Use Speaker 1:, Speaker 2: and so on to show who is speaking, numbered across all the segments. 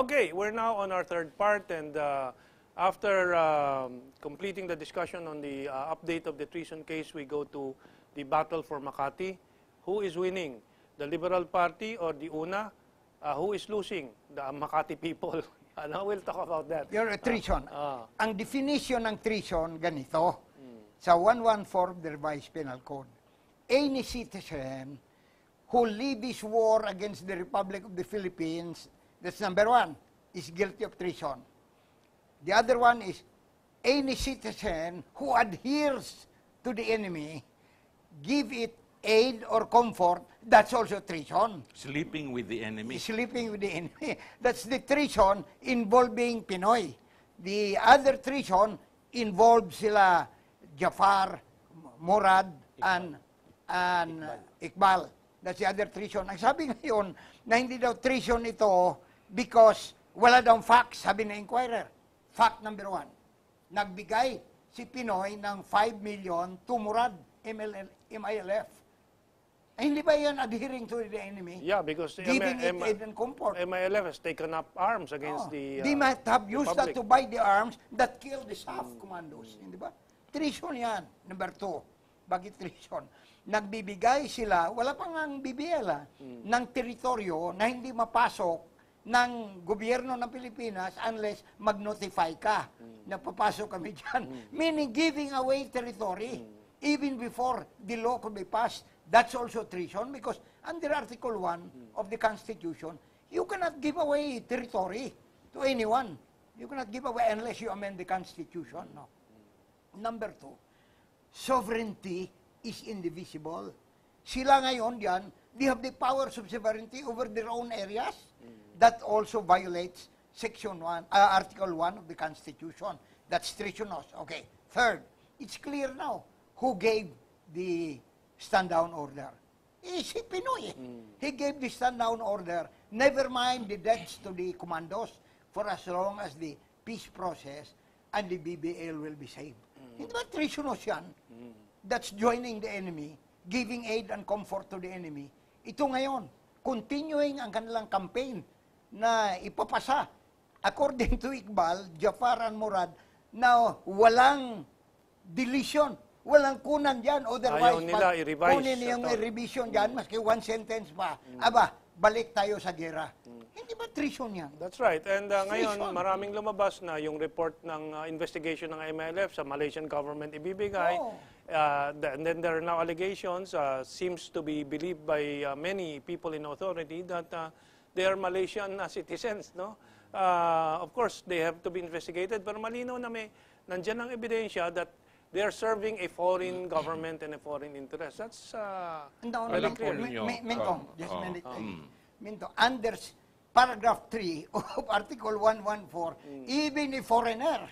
Speaker 1: Okay, we're now on our third part, and after completing the discussion on the update of the treason case, we go to the battle for Makati. Who is winning, the Liberal Party or the UNA? Who is losing, the Makati people? Now we'll talk about that.
Speaker 2: Your treason. Ang definition ng treason, ganito. Sa 114 of the Revised Penal Code, any citizen who levies war against the Republic of the Philippines, that's number one, is guilty of treason. The other one is any citizen who adheres to the enemy, give it aid or comfort, that's also treason.
Speaker 3: Sleeping with the enemy.
Speaker 2: Sleeping with the enemy. That's the treason involving Pinoy. The other treason involves sila Jafar, Murad, and Iqbal. That's the other treason. Ang sabi ngayon, na hindi daw treason ito because wala daw facts, sabi na inquirer. Fact number one, nagbigay si Pinoy ng 5 million to Murad, MILF. Ay, hindi ba yan adhering to the enemy?
Speaker 1: Yeah, because
Speaker 2: giving it aid and comfort.
Speaker 1: MILF has taken up arms against the
Speaker 2: They might have used that
Speaker 1: Republic.
Speaker 2: to buy the arms that killed the SAF commandos. Hindi ba? Treason yan. Number two. Bakit treason? Nagbibigay sila, wala pang ang BBL, ng teritoryo na hindi mapasok ng gobyerno ng Pilipinas unless mag-notify ka na papasok kami dyan. Meaning giving away territory even before the law could be passed. That's also treason because under Article 1 of the Constitution, you cannot give away territory to anyone. You cannot give away unless you amend the Constitution. No. Number two, sovereignty is indivisible. Sila ngayon diyan, they have the powers of sovereignty over their own areas. That also violates Section 1, Article 1 of the Constitution. That's treasonous. Okay. Third, it's clear now who gave the stand-down order. Si Pinoy. He gave the stand-down order. Never mind the deaths to the commandos for as long as the peace process and the BBL will be saved. Hindi ba treasonous yan? That's joining the enemy, giving aid and comfort to the enemy. Ito ngayon, continuing ang kanilang campaign na ipapasa, according to Iqbal, Jafar and Murad, na walang deletion, walang kunan dyan. Otherwise,
Speaker 1: ayaw nila i-revise.
Speaker 2: kunin yung revision dyan, maski one sentence pa, aba, balik tayo sa gera. Hindi ba treason yan?
Speaker 1: That's right. And ngayon,
Speaker 2: Treason.
Speaker 1: maraming lumabas na yung report ng investigation ng MILF sa Malaysian government ibibigay. And then there are now allegations, seems to be believed by many people in authority that they are Malaysian citizens. No? Of course, they have to be investigated. Pero malinaw na nandyan ang ebidensya that they are serving a foreign government and a foreign interest. That's very clear.
Speaker 2: Minto, just a minute. Minto, under paragraph 3 of Article 114, even a foreigner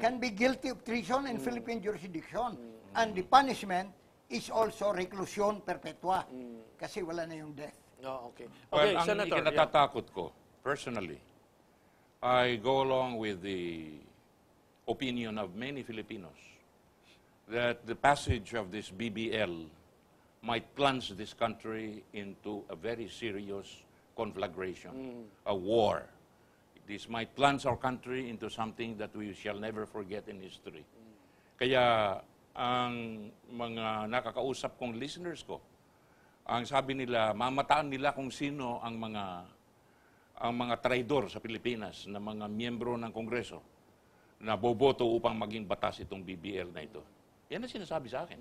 Speaker 2: can be guilty of treason in Philippine jurisdiction. And the punishment is also reclusion perpetua. Kasi wala na yung death.
Speaker 1: Oh, okay.
Speaker 3: Well,
Speaker 1: Okay,
Speaker 3: ang
Speaker 1: Senator.
Speaker 3: ikinatatakot ko, personally, I go along with the opinion of many Filipinos that the passage of this BBL might plunge this country into a very serious conflagration, a war. This might plunge our country into something that we shall never forget in history. Kaya ang mga nakakausap kong listeners ko, ang sabi nila, mamataan nila kung sino ang mga traidor sa Pilipinas na mga miyembro ng Kongreso na boboto upang maging batas itong BBL na ito. Yan ang sinasabi sa akin.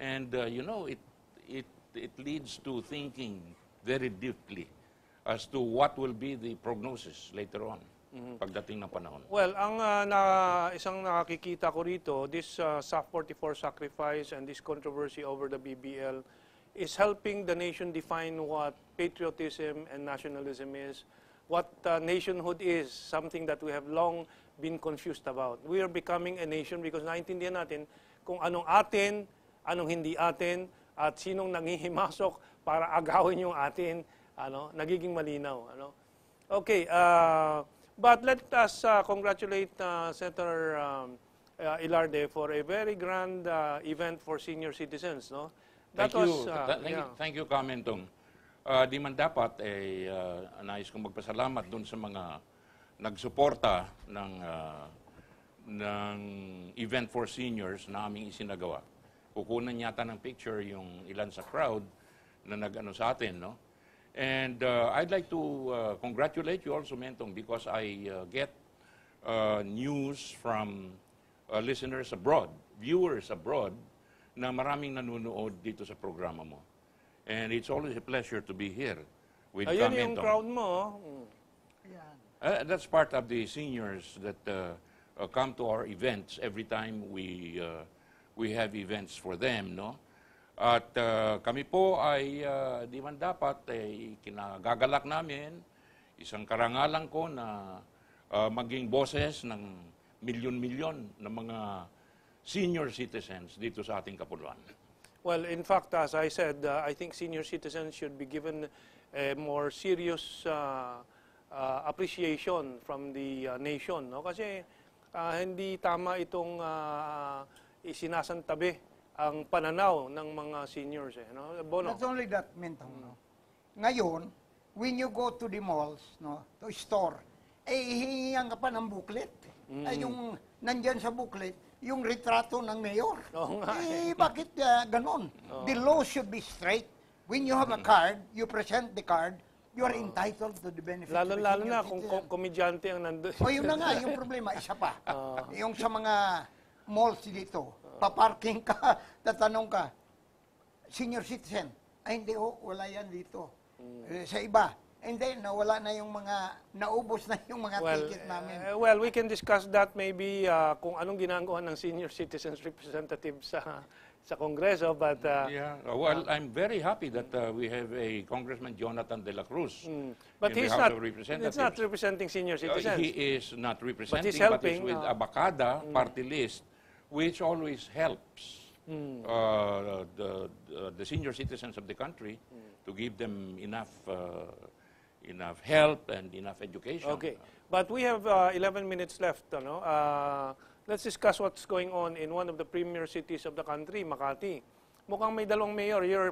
Speaker 3: And you know, it leads to thinking very deeply as to what will be the prognosis later on pagdating ng panahon.
Speaker 1: Well, ang isang nakikita ko rito, this SAF 44 sacrifice and this controversy over the BBL is helping the nation define what patriotism and nationalism is, what nationhood is, something that we have long been confused about. We are becoming a nation because naintindihan natin kung anong atin, anong hindi atin, at sinong nangihimasok para agawin yung atin, nagiging malinaw. Okay, but let us congratulate Senator Ilarde for a very grand event for senior citizens. No?
Speaker 3: Thank you, Kamentong. Di man dapat, nais kong magpasalamat dun sa mga nagsuporta ng event for seniors na aming isinagawa. Kukunan yata ng picture yung ilan sa crowd na nag-ano sa atin, no? And I'd like to congratulate you also, Mentong, because I get news from listeners abroad, viewers abroad, na maraming nanonood dito sa programa mo. And it's always a pleasure to be here with
Speaker 1: Ayun yung
Speaker 3: Mentong.
Speaker 1: crowd mo. Oh.
Speaker 2: Yan.
Speaker 3: That's part of the seniors that come to our events every time we have events for them, no? At kami po ay di man dapat kinagagalak namin isang karangalan ko na maging boses ng milyon-milyon na mga senior citizens dito sa ating kapuluan.
Speaker 1: Well, in fact, as I said, I think senior citizens should be given a more serious appreciation from the nation, no? Kasi hindi tama itong isinasantabi ang pananaw ng mga seniors, no? Bono.
Speaker 2: Not only that, Mentong, no? Ngayon, when you go to the malls, no, to store, hihingan ka pa ng booklet. Ay, yung nandyan sa booklet, yung retrato ng mayor.
Speaker 1: Oo nga,
Speaker 2: Bakit ganon? The law should be straight. When you have a card, you present the card, you are entitled to the benefit of the
Speaker 1: Lalo
Speaker 2: senior
Speaker 1: na kung
Speaker 2: citizen.
Speaker 1: komedyante ang nandun.
Speaker 2: O yun na nga, yung problema, isa pa. Yung sa mga malls dito, paparking ka, tatanong ka, senior citizen, ay hindi wala yan dito. Sa iba, hindi, nawala na yung mga, naubos na yung mga ticket namin.
Speaker 1: Well, we can discuss that maybe kung anong ginagawa ng senior citizens representative sa Kongreso, but
Speaker 3: Well, I'm very happy that we have a Congressman Jonathan De La Cruz
Speaker 1: but
Speaker 3: in the
Speaker 1: he's
Speaker 3: House
Speaker 1: not,
Speaker 3: of Representatives.
Speaker 1: it's not representing senior citizens.
Speaker 3: He is not representing,
Speaker 1: he's
Speaker 3: but
Speaker 1: helping,
Speaker 3: he's with Abacada party list, which always helps the senior citizens of the country to give them enough help and enough education.
Speaker 1: Okay, but we have 11 minutes left. Let's discuss what's going on in one of the premier cities of the country, Makati. Mukhang may dalawang mayor. You're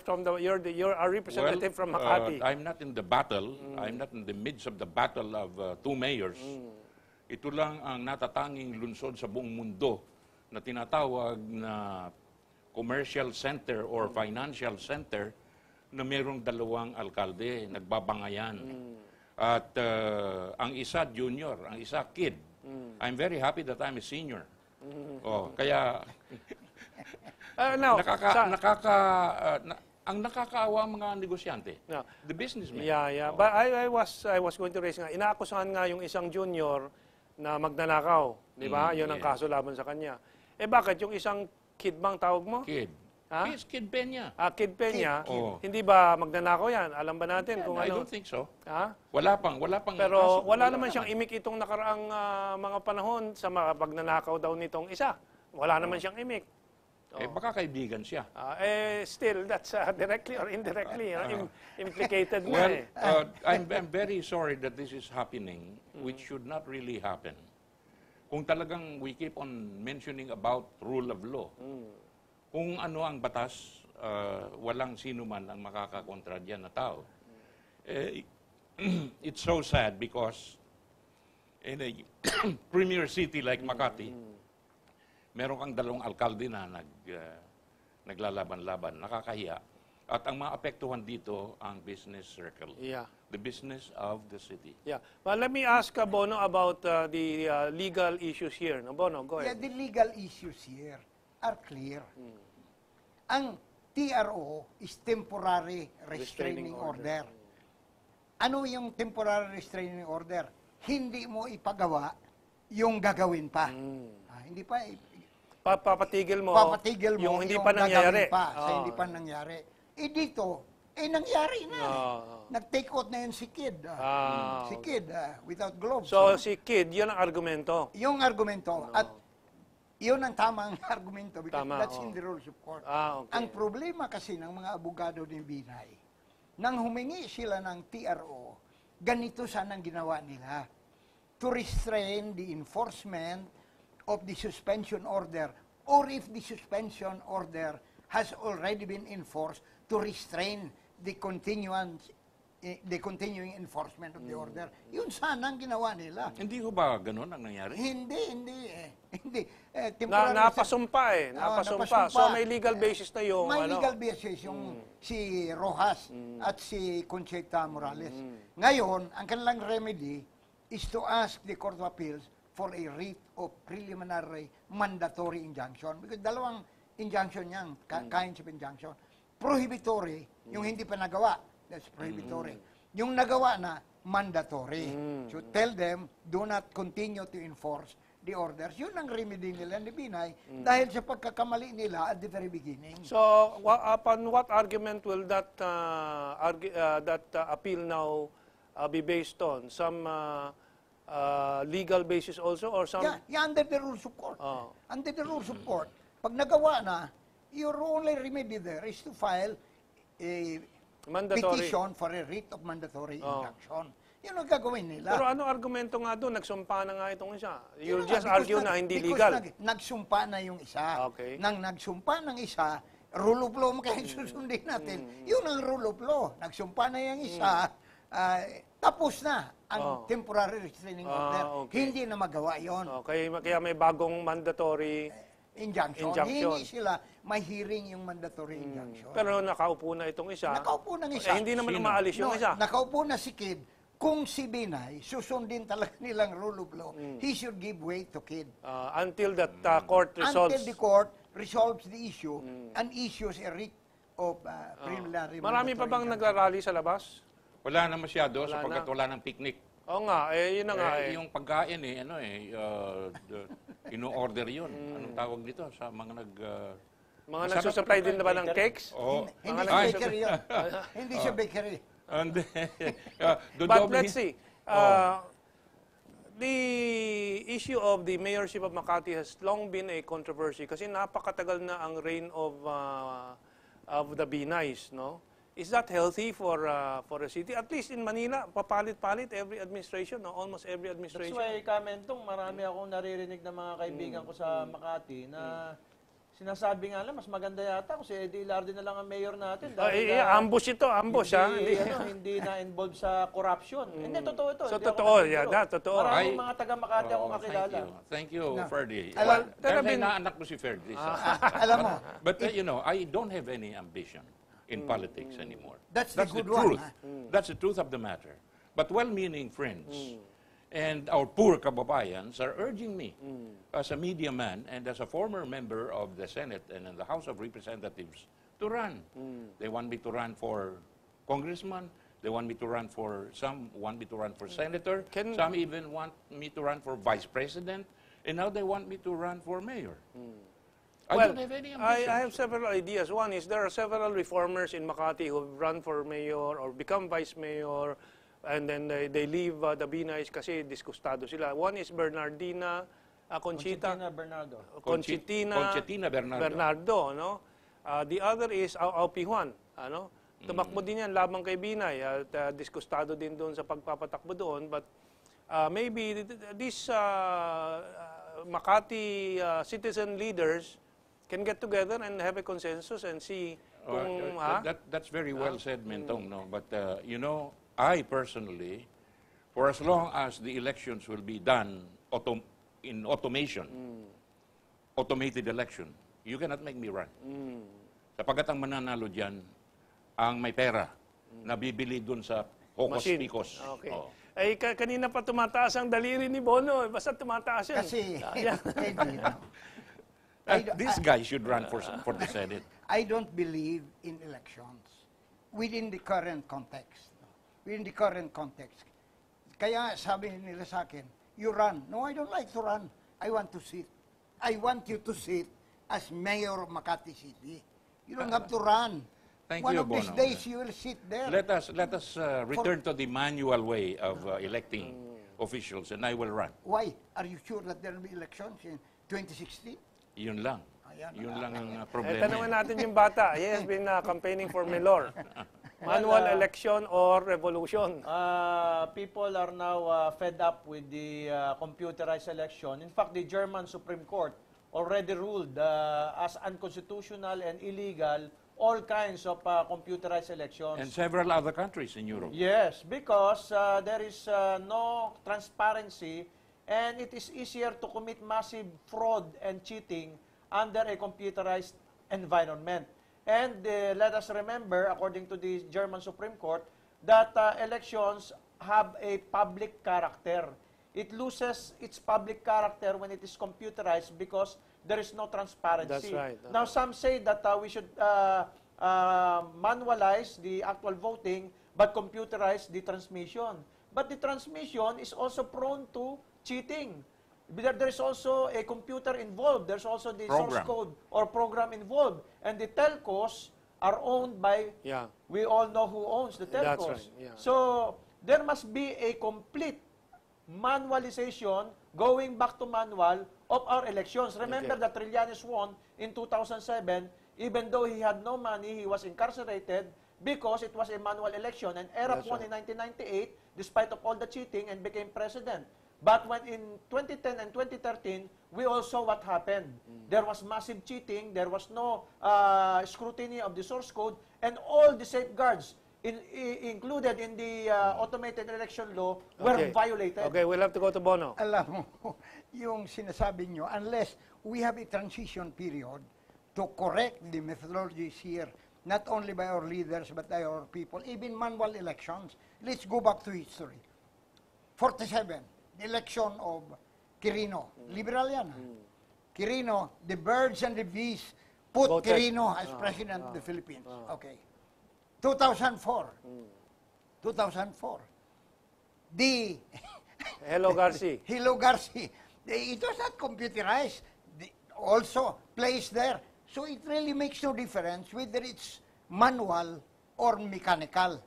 Speaker 1: a representative from Makati.
Speaker 3: I'm not in the battle. I'm not in the midst of the battle of two mayors. Ito lang ang natatanging lungsod sa buong mundo na tinatawag na commercial center or financial center na mayroong dalawang alkalde, nagbabangayan. At ang isa junior, ang isa kid. I'm very happy that I'm a senior. Kaya
Speaker 1: Now,
Speaker 3: ang nakakaawa mga negosyante,
Speaker 1: No.
Speaker 3: the businessmen.
Speaker 1: Yeah. But I was going to raise nga, inaakusahan nga yung isang junior na magnanakaw. Di ba? Yun ang
Speaker 3: yeah.
Speaker 1: kaso laban sa kanya. Bakit? Yung isang kid bang tawag mo?
Speaker 3: Kid.
Speaker 1: Ha?
Speaker 3: Yes, Kid Peña.
Speaker 1: Kid Peña,
Speaker 3: Oh.
Speaker 1: hindi ba magnanakaw yan? Alam ba natin kung
Speaker 3: I
Speaker 1: ano?
Speaker 3: don't think so.
Speaker 1: Ha?
Speaker 3: Wala pang
Speaker 1: Pero
Speaker 3: kaso.
Speaker 1: wala naman siyang imik itong nakaraang mga panahon sa mga pagnanakaw daw nitong isa. Wala naman siyang imik.
Speaker 3: Baka kaibigan siya.
Speaker 1: Still, that's directly or indirectly implicated na
Speaker 3: Well,
Speaker 1: eh.
Speaker 3: I'm very sorry that this is happening, which should not really happen. Kung talagang we keep on mentioning about rule of law, kung ano ang batas, walang sino man ang makakakontra diyan na tao. It's so sad because in a premier city like Makati, meron kang dalawang alkalde na naglalaban-laban, nakakahiya. At ang mga apektuhan dito ang business circle.
Speaker 1: Yeah.
Speaker 3: The business of the city.
Speaker 1: Yeah. Well, let me ask Bono about the legal issues here. No, Bono, go
Speaker 2: Yeah,
Speaker 1: ahead.
Speaker 2: the legal issues here are clear. Ang TRO is temporary restraining order. Ano yung temporary restraining order? Hindi mo ipagawa yung gagawin pa. Hindi pa
Speaker 1: Papatigil mo,
Speaker 2: papatigil mo
Speaker 1: yung hindi pa nangyayari.
Speaker 2: gagawin pa sa hindi pa nangyari. Dito, nangyari na. Nag-take out na yun si Kid. Si Kid, without gloves.
Speaker 1: So, si Kid, yun ang argumento.
Speaker 2: Yung argumento, at yun ang tamang argumento because
Speaker 1: Tama,
Speaker 2: that's in the rules of court.
Speaker 1: Okay.
Speaker 2: Ang problema kasi ng mga abogado ni Binay, nang humingi sila ng TRO, ganito sanang ginawa nila. To restrain the enforcement of the suspension order, or if the suspension order has already been enforced, to restrain the continuance the continuing enforcement of the order. Yun sana ang ginawa nila.
Speaker 3: Hindi ko ba ganun ang nangyari?
Speaker 2: Hindi. Hindi.
Speaker 1: Napasumpa eh.
Speaker 2: Oo,
Speaker 1: Napasumpa. So may legal basis na yung
Speaker 2: May
Speaker 1: ano.
Speaker 2: legal basis yung si Rojas at si Conchita Morales. Ngayon, ang kanilang remedy is to ask the Court of Appeals for a writ of preliminary mandatory injunction. Because dalawang injunction yan, kinds of injunction. Prohibitory, yung hindi pa nagawa. That's prohibitory. Yung nagawa na, mandatory. So tell them, do not continue to enforce the orders. Yun ang remedy nila ni Binay dahil sa pagkakamali nila at the very beginning.
Speaker 1: So upon what argument will that appeal now be based on? Some legal basis also or some?
Speaker 2: Yeah, under the rules of court.
Speaker 1: Oh.
Speaker 2: Under the rules of court. Pag nagawa na, your only remedy there is to file a
Speaker 1: Mandatory.
Speaker 2: petition for a writ of mandatory injunction. Yun ang gagawin nila.
Speaker 1: Pero ano argumento nga doon? Nagsumpa na nga itong isa.
Speaker 2: Yun
Speaker 1: You'll
Speaker 2: na
Speaker 1: just
Speaker 2: nga,
Speaker 1: argue
Speaker 2: because
Speaker 1: na hindi
Speaker 2: because
Speaker 1: legal.
Speaker 2: Nagsumpa na yung isa.
Speaker 1: Okay.
Speaker 2: Nang nagsumpa ng isa, rule of law mo kaya susundin natin. Yun ang rule of law. Nagsumpa na yung isa, tapos na ang temporary restraining order.
Speaker 1: Okay.
Speaker 2: Hindi na magawa yon.
Speaker 1: Kaya may bagong mandatory.
Speaker 2: Injunction.
Speaker 1: Injunction.
Speaker 2: Hindi sila may hearing yung mandatory injunction.
Speaker 1: Pero nakaupo na itong isa.
Speaker 2: Nakaupo ng isa.
Speaker 1: Hindi naman
Speaker 3: Sino?
Speaker 1: umaalis yung isa.
Speaker 2: Nakaupo na si Kid. Kung si Binay, susundin talaga nilang rule of law, he should give way to Kid.
Speaker 1: Until that court resolves.
Speaker 2: Until the court resolves the issue and issues a writ of preliminary
Speaker 1: Marami pa bang
Speaker 2: mandatory
Speaker 1: nagrarally sa labas?
Speaker 3: Wala na masyado
Speaker 1: Wala
Speaker 3: sapagkat
Speaker 1: na.
Speaker 3: wala ng picnic.
Speaker 1: Oo nga, yun na nga eh.
Speaker 3: Yung pagkain ino-order yun. Anong tawag dito sa mga
Speaker 1: Mga
Speaker 3: Masarap
Speaker 1: nagsusupply
Speaker 3: na
Speaker 1: din ba ng cakes?
Speaker 3: Oo.
Speaker 2: Hindi
Speaker 1: Mga
Speaker 2: siya
Speaker 3: Ay,
Speaker 2: bakery yun. Hindi siya bakery.
Speaker 3: And
Speaker 1: But let's see. The issue of the mayorship of Makati has long been a controversy kasi napakatagal na ang reign of the Binays, no? Is that healthy for a city? At least in Manila, papalit-palit every administration, no? Almost every
Speaker 4: That's
Speaker 1: administration.
Speaker 4: why, Kamentong, marami akong naririnig ng mga kaibigan ko sa Makati na sinasabi nga lang, mas maganda yata kung si Eddie Lardi na lang ang mayor natin.
Speaker 1: Ambush ito, ambush, ha?
Speaker 4: hindi, hindi na-involved sa corruption. Hindi, totoo ito.
Speaker 1: So,
Speaker 4: Hindi ako
Speaker 1: totoo,
Speaker 4: nagbibiro.
Speaker 1: totoo.
Speaker 4: Maraming mga taga-Makati akong kakilala.
Speaker 3: Thank you, Ferdy.
Speaker 2: Alam-
Speaker 3: Dahil naanak mo si Ferdy.
Speaker 2: Alam mo,
Speaker 3: But, I don't have any ambition in politics anymore.
Speaker 2: That's the good
Speaker 3: truth.
Speaker 2: one,
Speaker 3: That's the truth of the matter. But well-meaning friends and our poor kababayans are urging me as a media man and as a former member of the Senate and in the House of Representatives to run. They want me to run for congressman. They want me to run for, some want me to run for senator. Some even want me to run for vice president. And now they want me to run for mayor. I don't have any ambition.
Speaker 1: I have several ideas. One is there are several reformers in Makati who have run for mayor or become vice mayor and then they leave the Binays kasi diskustado sila. One is Bernardina Conchita.
Speaker 3: Conchitina
Speaker 1: Bernardo, no? The other is Aupi Juan, ano? Tumakbo din yan labang kay Binay at diskustado din doon sa pagpapatakbo doon, but maybe these Makati citizen leaders can get together and have a consensus and see kung
Speaker 3: that's very well said, Mentong, no? But, I personally, for as long as the elections will be done in automation, automated election, you cannot make me run. Sapagkat ang mananalo dyan, ang may pera, na bibili dun sa
Speaker 1: machine.
Speaker 3: hokos-pikos.
Speaker 1: Okay.
Speaker 3: Oh.
Speaker 1: Ay, kanina pa tumataas ang daliri ni Bono. Basta tumataas yan.
Speaker 2: kasi,
Speaker 3: This guy should run for the Senate.
Speaker 2: I don't believe in elections within the current context. Within the current context. Kaya sabi nila sa akin, you run. No, I don't like to run. I want to sit. I want you to sit as mayor of Makati City. You don't have to run.
Speaker 3: Thank
Speaker 2: One
Speaker 3: you,
Speaker 2: of these
Speaker 3: Bono.
Speaker 2: days you will sit there.
Speaker 3: Let us return to the manual way of electing officials, and I will run.
Speaker 2: Why? Are you sure that there will be elections in 2016?
Speaker 3: Yun lang.
Speaker 2: Ayan.
Speaker 3: Yun lang ang
Speaker 1: Eh,
Speaker 3: problema.
Speaker 1: tanungin natin yung bata. He has been campaigning for mayor. Manual election or revolution?
Speaker 4: People are now fed up with the computerized election. In fact, the German Supreme Court already ruled as unconstitutional and illegal all kinds of computerized elections.
Speaker 3: And several other countries in Europe.
Speaker 4: Yes, because there is no transparency and it is easier to commit massive fraud and cheating under a computerized environment. And let us remember, according to the German Supreme Court, that elections have a public character. It loses its public character when it is computerized because there is no transparency.
Speaker 1: That's right.
Speaker 4: Now, some say that we should manualize the actual voting but computerize the transmission. But the transmission is also prone to cheating. There is also a computer involved. There's also the source
Speaker 3: Program.
Speaker 4: code or program involved. And the telcos are owned by,
Speaker 1: Yeah.
Speaker 4: we all know who owns the telcos.
Speaker 1: That's right, yeah.
Speaker 4: So, there must be a complete manualization, going back to manual, of our elections. Remember
Speaker 1: Okay.
Speaker 4: that Trillanes won in 2007, even though he had no money, he was incarcerated because it was a manual election. And Erap
Speaker 1: That's
Speaker 4: won
Speaker 1: right.
Speaker 4: in 1998, despite of all the cheating, and became president. But when in 2010 and 2013, we all saw what happened. There was massive cheating, there was no scrutiny of the source code, and all the safeguards included in the automated election law were
Speaker 1: Okay.
Speaker 4: violated.
Speaker 1: Okay, we'll have to go to Bono.
Speaker 2: Alam mo, yung sinasabi nyo, unless we have a transition period to correct the methodologies here, not only by our leaders, but by our people, even manual elections. Let's go back to history. 47, the election of Quirino. Liberal yan. Quirino, the birds and the bees put
Speaker 1: Voted.
Speaker 2: Quirino as president of the Philippines. Okay. 2004. 2004. The
Speaker 1: Hello, Garci.
Speaker 2: Hilo Garci, it was not computerized. Also placed there. So it really makes no difference whether it's manual or mechanical.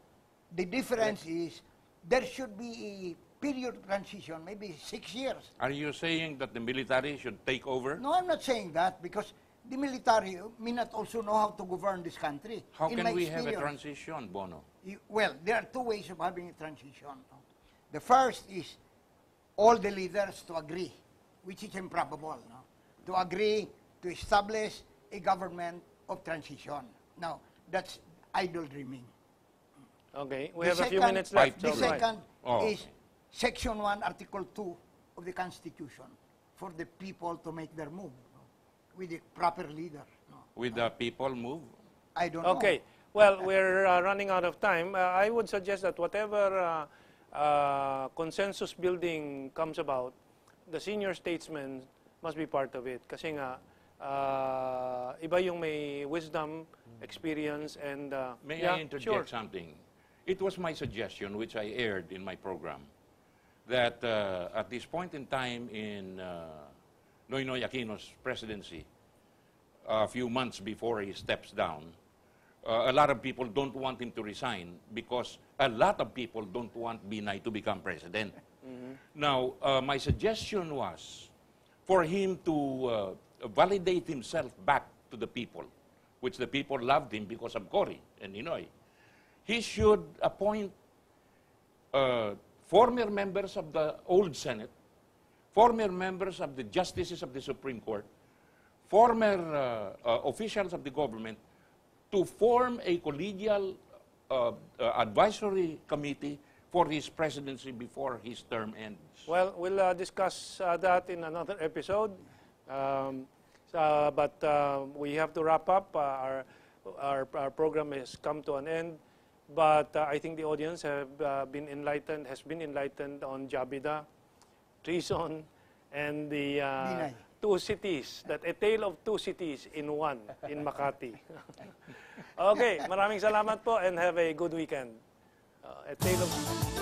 Speaker 2: The difference is there should be a period of transition, maybe 6 years.
Speaker 3: Are you saying that the military should take over?
Speaker 2: No, I'm not saying that because the military may not also know how to govern this country.
Speaker 3: How
Speaker 2: In
Speaker 3: can
Speaker 2: my
Speaker 3: we have a
Speaker 2: experience.
Speaker 3: transition, Bono?
Speaker 2: Well, there are two ways of having a transition. The first is all the leaders to agree, which is improbable, no? To agree to establish a government of transition. Now, that's idle dreaming.
Speaker 1: Okay, we
Speaker 2: The
Speaker 1: have a few
Speaker 2: second-
Speaker 1: minutes left.
Speaker 2: The
Speaker 1: so go ahead.
Speaker 2: second
Speaker 3: Oh,
Speaker 2: is Section 1, Article 2 of the Constitution for the people to make their move, no? With the proper leader. No?
Speaker 3: With the people move?
Speaker 2: I don't know.
Speaker 1: Okay. Well, we're running out of time. I would suggest that whatever consensus building comes about, the senior statesmen must be part of it. Kasi nga, iba yung may wisdom, experience, and...
Speaker 3: May
Speaker 1: yeah,
Speaker 3: I interject
Speaker 1: sure.
Speaker 3: something? It was my suggestion, which I aired in my program, that at this point in time in Noynoy Aquino's presidency, a few months before he steps down, a lot of people don't want him to resign because a lot of people don't want Binay to become president. Now, my suggestion was for him to validate himself back to the people, which the people loved him because of Cory and Ninoy. He should appoint former members of the old Senate, former members of the justices of the Supreme Court, former officials of the government to form a collegial advisory committee for his presidency before his term ends.
Speaker 1: Well, we'll discuss that in another episode. But we have to wrap up. Our program has come to an end. But I think the audience has been enlightened on Jabida, treason, and the two cities, a tale of two cities in one, in Makati. Okay, maraming salamat po and have a good weekend. A tale of...